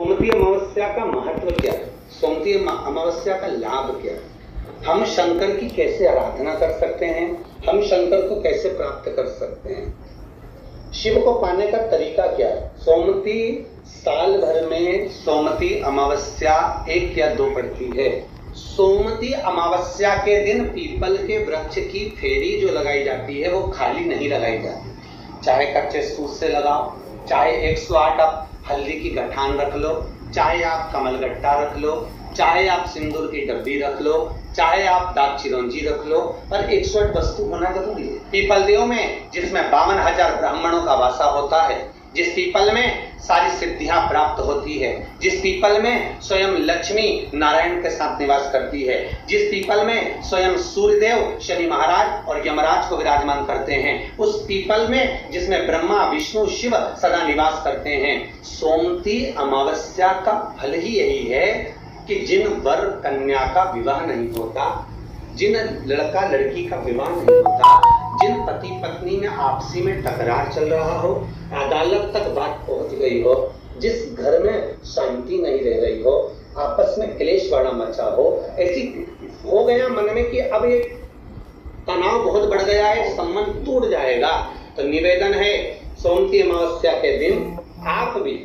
सोमवती अमावस्या का महत्व क्या है? सोमवती अमावस्या का लाभ क्या है? हम शंकर की कैसे आराधना कर सकते हैं? हम शंकर को कैसे प्राप्त कर सकते हैं? शिव को पाने का तरीका क्या है? सोमवती साल भर में सोमवती अमावस्या 1 या 2 पड़ती है। सोमवती अमावस्या के दिन पीपल के वृक्ष की फेरी जो लगाई जाती है वो खाली नहीं लगाई जाती। चाहे कच्चे सूत से लगाओ, चाहे 108 आप हल्दी की गठान रख लो, चाहे आप कमलगट्टा रख लो, चाहे आप सिंदूर की डब्बी रख लो, चाहे आप दाग चिरौंजी रख लो, पर 108 वस्तु होना जरूरी है। पीपल देव में जिसमें 52,000 ब्राह्मणों का वासा होता है, जिस पीपल में सारी सिद्धियां प्राप्त होती है, जिस पीपल में स्वयं लक्ष्मी नारायण के साथ निवास करती है, जिस पीपल में स्वयं सूर्यदेव शनि महाराज और यमराज को विराजमान करते हैं, उस पीपल में जिसमें ब्रह्मा विष्णु शिव सदा निवास करते हैं। सोमवती अमावस्या का फल ही यही है कि जिन वर कन्या का विवाह नहीं होता, जिन लड़का लड़की का विवाह नहीं होता, जिन पति पत्नी में आपसी में तकरार चल रहा हो, अदालत तक बात पहुंच गई हो, जिस घर में शांति नहीं रह रही हो, आपस में क्लेश बड़ा मचा हो, ऐसी हो गया मन में कि अब ये तनाव बहुत बढ़ गया है, संबंध टूट जाएगा, तो निवेदन है सोमवती अमावस्या के दिन आप भी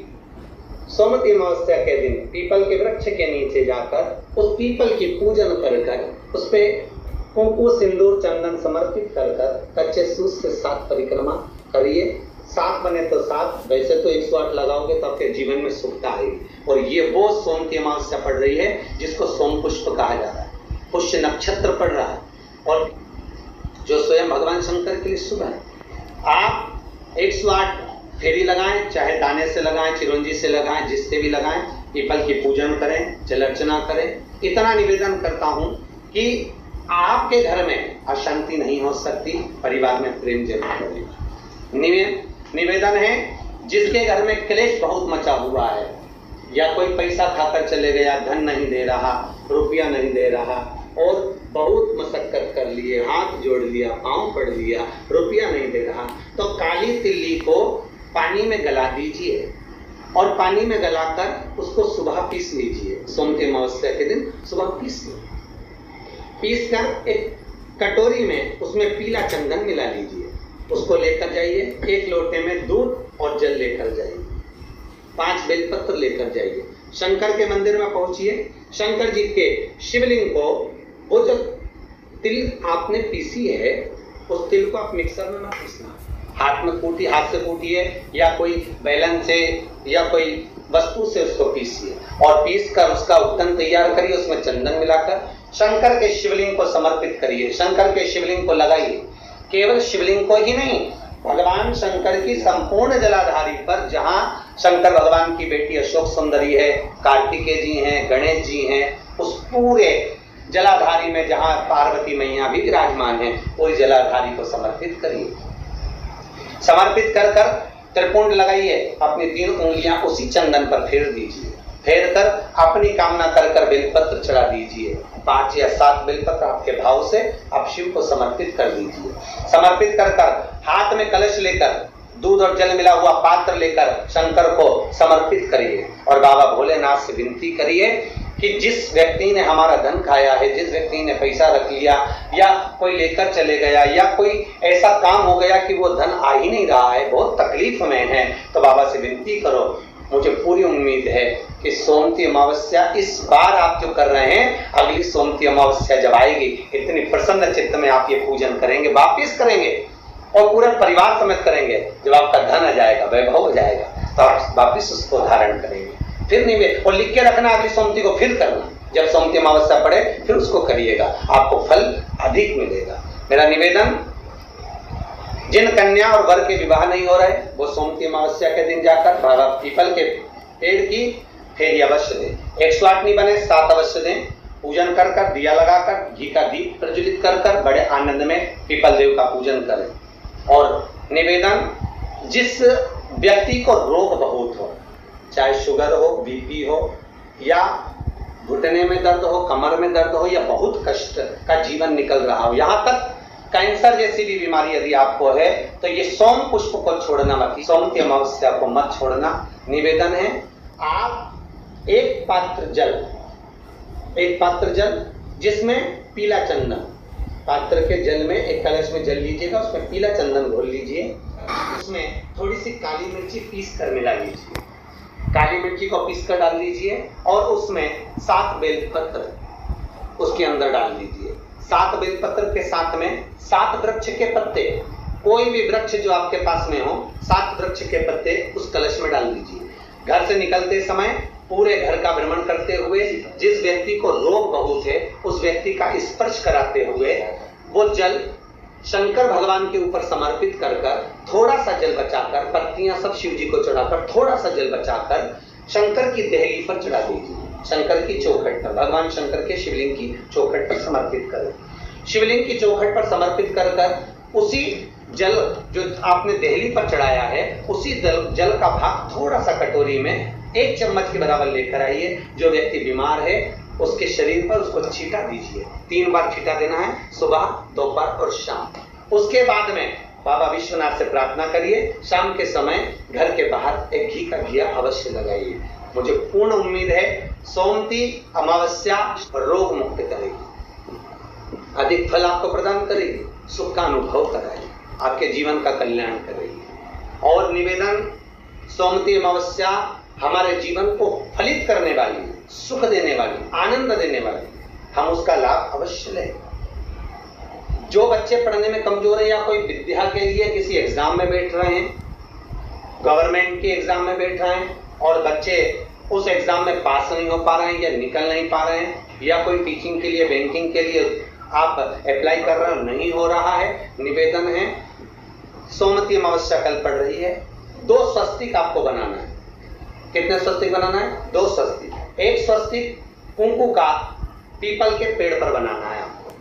सोमवती अमावस्या के दिन पीपल के वृक्ष के नीचे जाकर उस पीपल की पूजन कर उस पे कुंकु सिंदूर चंदन समर्पित कर कच्चे सूत से 7 परिक्रमा करिए। 7 बने तो 7, वैसे तो 108 लगाओगे तो आपके जीवन में सुखता आएगी। और ये वो सोमवती अमावस्या पड़ रही है जिसको सोम पुष्प कहा जा रहा है, पुष्य नक्षत्र पड़ रहा है और जो स्वयं भगवान शंकर के लिए शुभ है। आप 108 फेरी लगाएं, चाहे दाने से लगाएं, चिरौंजी से लगाएं, जिससे भी लगाएं, पीपल की पूजन करें, जल अर्चना करें। इतना निवेदन करता हूं कि आपके घर में अशांति नहीं हो सकती, परिवार में प्रेम जरूर करें। निवेदन है जिसके घर में क्लेश बहुत मचा हुआ है, या कोई पैसा खाकर चले गया, धन नहीं दे रहा, रुपया नहीं दे रहा और बहुत मशक्कत कर लिए, हाथ जोड़ लिया, पांव पड़ लिया, रुपया नहीं दे रहा, तो काली तिल्ली को पानी में गला दीजिए और पानी में गलाकर उसको सुबह पीस लीजिए। सोमवती अमावस्या के दिन सुबह पीस कर एक कटोरी में उसमें पीला चंदन मिला लीजिए, उसको लेकर जाइए। 1 लोटे में दूध और जल लेकर जाइए, 5 बेलपत्र लेकर जाइए, शंकर के मंदिर में पहुंचिए। शंकर जी के शिवलिंग को वो जो तिल आपने पीसी है उस तिल को आप मिक्सर में मत पीसना, हाथ से कूटिए या कोई बैलन से या कोई वस्तु से उसको पीसिए और पीस कर उसका उत्तन तैयार करिए, उसमें चंदन मिलाकर शंकर के शिवलिंग को समर्पित करिए, शंकर के शिवलिंग को लगाइए। केवल शिवलिंग को ही नहीं, भगवान शंकर की संपूर्ण जलाधारी पर, जहां शंकर भगवान की बेटी अशोक सुंदरी है, कार्तिकेय जी हैं, गणेश जी हैं, उस पूरे जलाधारी में जहां पार्वती मैया भी विराजमान है, पूरी जलाधारी को समर्पित करिए। समर्पित कर कर त्रिपुंड लगाइए, अपनी 3 उंगलियां उसी चंदन पर फेर दीजिए, फेर कर अपनी कामना कर कर बेलपत्र चढ़ा दीजिए। 5 या 7 बेलपत्र आपके भाव से आप शिव को समर्पित कर दीजिए। समर्पित कर कर हाथ में कलश लेकर दूध और जल मिला हुआ पात्र लेकर शंकर को समर्पित करिए और बाबा भोलेनाथ से विनती करिए कि जिस व्यक्ति ने हमारा धन खाया है, जिस व्यक्ति ने पैसा रख लिया या कोई लेकर चले गया या कोई ऐसा काम हो गया कि वो धन आ ही नहीं रहा है, बहुत तकलीफ में है, तो बाबा से विनती करो। मुझे पूरी उम्मीद है कि सोमवती अमावस्या इस बार आप जो कर रहे हैं, अगली सोमवती अमावस्या जब आएगी, इतनी प्रसन्न चित्त में आप ये पूजन करेंगे, वापिस करेंगे और पूरा परिवार समेत करेंगे। जब आपका धन आ जाएगा, वैभव हो जाएगा, तो आप वापिस उसको धारण करेंगे। फिर नहीं, और लिख के रखना, अगली सोमवती को फिर करना, जब सोमवती अमावस्या पड़े फिर उसको करिएगा, आपको फल अधिक मिलेगा। मेरा निवेदन, जिन कन्या और वर के विवाह नहीं हो रहे, वो सोमवती अमावस्या के दिन जाकर बाबा पीपल के पेड़ की फेरी अवश्य दें। 108 नहीं बने 7 अवश्य दें। पूजन कर कर, दिया लगाकर, घी का दीप प्रज्वलित कर कर बड़े आनंद में पीपल देव का पूजन करें। और निवेदन, जिस व्यक्ति को रोग बहुत हो, चाहे शुगर हो, बीपी हो या घुटने में दर्द हो, कमर में दर्द हो या बहुत कष्ट का जीवन निकल रहा हो, यहाँ तक कैंसर जैसी भी बीमारी यदि आपको है, तो ये सोम पुष्प को छोड़ना मत, सोमवती अमावस्या को मत छोड़ना। निवेदन है, आप एक पात्र जल जिसमें पीला चंदन, पात्र के जल में एक कलश में जल लीजिएगा, उसमें पीला चंदन घोल लीजिए, उसमें थोड़ी सी काली मिर्ची पीस कर मिला लीजिए, काली मिर्ची को पीस कर डाल दीजिए और उसमें 7 बेलपत्र उसके अंदर डाल दीजिए। 7 बेलपत्र के साथ में 7 वृक्ष के पत्ते, कोई भी वृक्ष जो आपके पास में हो, 7 वृक्ष के पत्ते उस कलश में डाल दीजिए। घर से निकलते समय पूरे घर का भ्रमण करते हुए जिस व्यक्ति को रोग बहुत है उस व्यक्ति का स्पर्श कराते हुए वो जल शंकर भगवान के ऊपर समर्पित कर थोड़ा सा जल बचाकर, पत्तियां सब शिव जी को चढ़ाकर थोड़ा सा जल बचाकर शंकर की देहली पर चढ़ा दीजिए, शंकर की चौखट पर, भगवान शंकर के शिवलिंग की चौखट पर समर्पित करें। शिवलिंग की चौखट पर समर्पित कर उसी जल जो आपने देहली पर चढ़ाया है उसी जल का भाग थोड़ा सा कटोरी में 1 चम्मच के बराबर लेकर आइए। जो व्यक्ति बीमार है उसके शरीर पर उसको छींटा दीजिए, 3 बार छींटा देना है, सुबह, दोपहर और शाम। उसके बाद में बाबा विश्वनाथ से प्रार्थना करिए, शाम के समय घर के बाहर एक घी का दिया अवश्य लगाइए। मुझे पूर्ण उम्मीद है सोमती अमावस्या रोग मुक्त करेगी, अधिक फल आपको प्रदान करेगी, सुख का अनुभव कराएगी, आपके जीवन का कल्याण करेगी। और निवेदन, सोमती अमावस्या हमारे जीवन को फलित करने वाली, सुख देने वाली, आनंद देने वाली, हम उसका लाभ अवश्य लें। जो बच्चे पढ़ने में कमजोर है या कोई विद्या के लिए किसी एग्जाम में बैठ रहे हैं, गवर्नमेंट के एग्जाम में बैठ रहे हैं और बच्चे उस एग्जाम में पास नहीं हो पा रहे हैं या निकल नहीं पा रहे हैं, या कोई टीचिंग के लिए, बैंकिंग के लिए आप अप्लाई कर रहे हो, नहीं हो रहा है, निवेदन है सोमती अमावस्या कल पड़ रही है, 2 स्वस्तिक आपको बनाना है। कितने स्वस्तिक बनाना है? 2 स्वस्तिक। एक स्वस्तिक कुंकू का पीपल के पेड़ पर बनाना है आपको।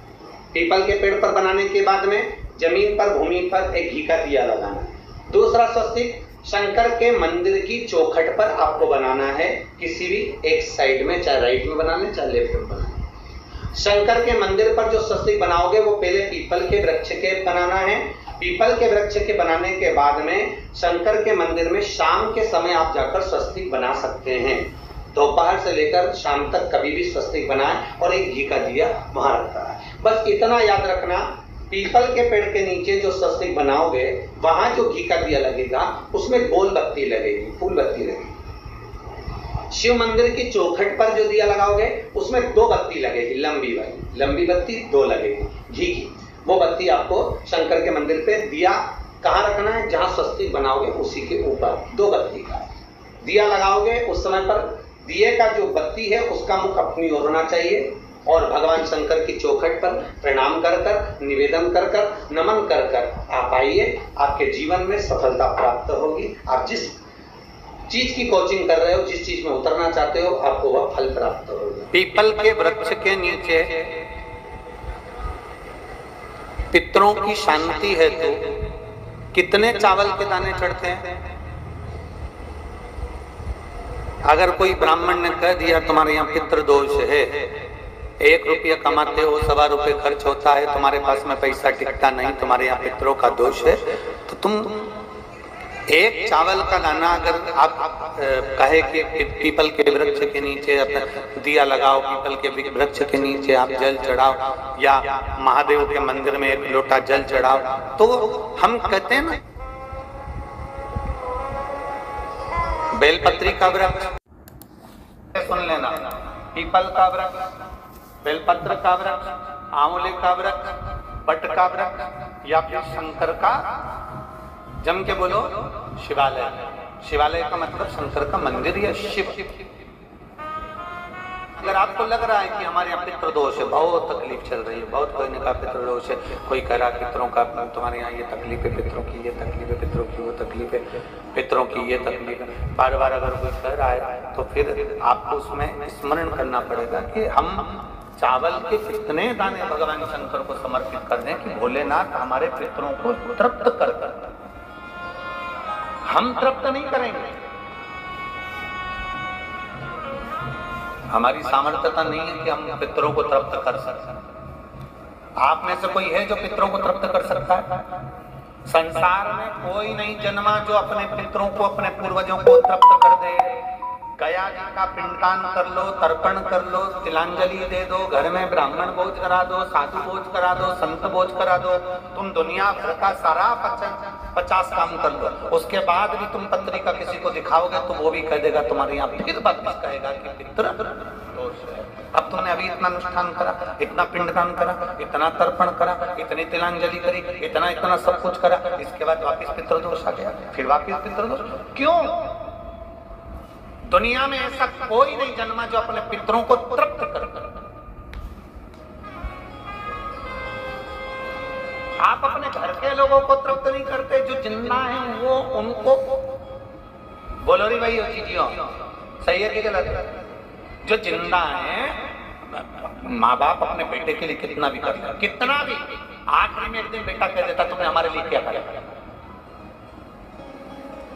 पीपल के पेड़ पर बनाने के बाद में जमीन पर, भूमि पर एक घी का दिया लगाना है। दूसरा स्वस्तिक शंकर के मंदिर की चौखट पर आपको बनाना है, किसी भी एक साइड में, चाहे राइट में बना लें चाहे लेफ्ट में बना लें। शंकर के मंदिर पर जो स्वस्तिक बनाओगे वो पहले पीपल के वृक्ष के बनाना है। पीपल के वृक्ष के बनाने के बाद में शंकर के मंदिर में शाम के समय आप जाकर स्वस्तिक बना सकते हैं। दोपहर से लेकर शाम तक कभी भी स्वस्तिक बनाएं और एक घी का दिया वहां रखा है। बस इतना याद रखना, पीपल के पेड़ के नीचे जो स्वस्तिक बनाओगे वहां जो घी का दिया लगेगा उसमें गोल बत्ती लगेगी, फूल बत्ती लगेगी। शिव मंदिर की चौखट पर जो दिया लगाओगे उसमें 2 बत्ती लगेगी, लंबी वाली, लंबी बत्ती 2 लगेगी घी की। वो बत्ती आपको शंकर के मंदिर पे दिया कहाँ रखना है? जहां स्वस्तिक बनाओगे उसी के ऊपर 2 बत्ती का दिया लगाओगे। उस समय पर दिए का जो बत्ती है उसका मुख अपनी ओर होना चाहिए और भगवान शंकर की चौखट पर प्रणाम कर कर, निवेदन कर कर, नमन कर कर आप आइए। आपके जीवन में सफलता प्राप्त होगी। आप जिस चीज की कोचिंग कर रहे हो, जिस चीज में उतरना चाहते हो, आपको वह फल प्राप्त होगा। पीपल के वृक्ष के नीचे पितरों की शांति है तो कितने चावल के दाने चढ़ते हैं? अगर कोई ब्राह्मण ने कह दिया तुम्हारे यहाँ पितृ दोष है, 1 रुपया कमाते हो, 1.25 रुपये खर्च होता है, तुम्हारे पास में पैसा टिकता नहीं, तुम्हारे यहाँ पितरों का दोष है, तो तुम 1 चावल का दाना अगर आप कहे कि पीपल के वृक्ष के नीचे दिया लगाओ, पीपल के वृक्ष के नीचे आप जल चढ़ाओ या महादेव के मंदिर में 1 लोटा जल चढ़ाओ, तो हम कहते हैं ना बेलपत्री का वृक्ष, सुन लेना, पीपल का वृक्ष, बेलपत्र का वृक्ष, आंवले का वृक्ष, बट का वृक्ष या फिर शंकर का, जम के बोलो शिवालय। शिवालय का मतलब शंकर का मंदिर या शिव। अगर आपको लग रहा है कि हमारे यहाँ पितृ दोष है, बहुत तकलीफ चल रही है, बहुत कोई ने कहा पितृ दोष है, कोई कह रहा पितरों का, तुम्हारे यहाँ ये तकलीफ है, पितरों की ये तकलीफ है, पितरों की वो तकलीफ है, पितरों की ये तकलीफ है, बार बार अगर कोई कह रहा है तो फिर आपको उसमें स्मरण करना पड़ेगा कि हम चावल के कितने दाने भगवान शंकर को समर्पित कर दें कि भोलेनाथ हमारे पितरों को तृप्त कर। हम तृप्त नहीं करेंगे, हमारी सामर्थ्यता नहीं है कि हम पितरों को तृप्त कर सकते। आप में से कोई है जो पितरों को तृप्त कर सकता है? संसार में कोई नहीं जन्मा जो अपने पितरों को, अपने पूर्वजों को तृप्त कर दे। गया जी का पिंडदान कर लो, तर्पण कर लो, तिलांजलि दे दो, घर में ब्राह्मण भोज करा दो, साधु भोज करा दो, संत भोज करा दो, तुम दुनिया भर का सारा 50 काम कर लो, उसके बाद भी तुम पत्रिका किसी को दिखाओगे तो वो भी कह देगा तुम्हारे यहाँ, फिर वापस कहेगा कि पितृ दोष है। अब तुमने अभी इतना अनुष्ठान करा, इतना पिंडदान करा, इतना तर्पण करा, इतनी तिलांजलि करी, इतना सब कुछ करा, इसके बाद वापस पितृदोष आ गया, फिर वापस पितृदोष। क्यों? दुनिया में ऐसा कोई नहीं जन्मा जो अपने पितरों को तृप्त कर। आप अपने घर के लोगों को तृप्त नहीं करते, जो जिंदा है वो उनको बोलो रे भाई, चीजियों सही है कि गलत? जो जिंदा है, माँ बाप अपने बेटे के लिए कितना भी कर, कितना भी, आखिरी में एक दिन बेटा कह देता तुमने हमारे लिए क्या किया।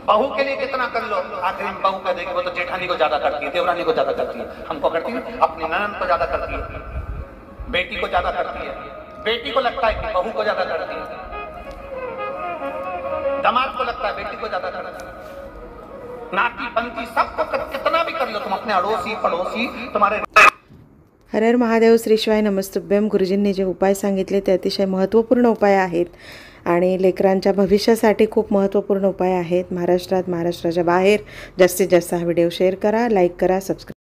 बहू के लिए कितना कर लो, आखिरी में बहू कह देगी वो तो जेठानी को ज्यादा करती है, देवरानी को ज्यादा करती है, हमको करती है, अपनी ननद को ज्यादा करती है, बेटी को ज्यादा करती है, बेटी को लगता है कि बहू को ज्यादा करती है, दामाद को लगता है बेटी को ज्यादा करती है, नाती पंती सबको कितना भी कर लो तुम, अपने अड़ोसी पड़ोसी तुम्हारे। हर हर महादेव, श्री शिवाय नमस्तुभ्यम। गुरुजींनी जे उपाय सांगितले ते अतिशय महत्त्वपूर्ण उपाय आहेत आणि लेकरांच्या भविष्यासाठी खूप महत्त्वपूर्ण उपाय आहेत। महाराष्ट्रात, महाराष्ट्राच्या बाहेर जास्तीत जास्त हा व्हिडिओ शेअर करा, लाईक करा, सबस्क्राईब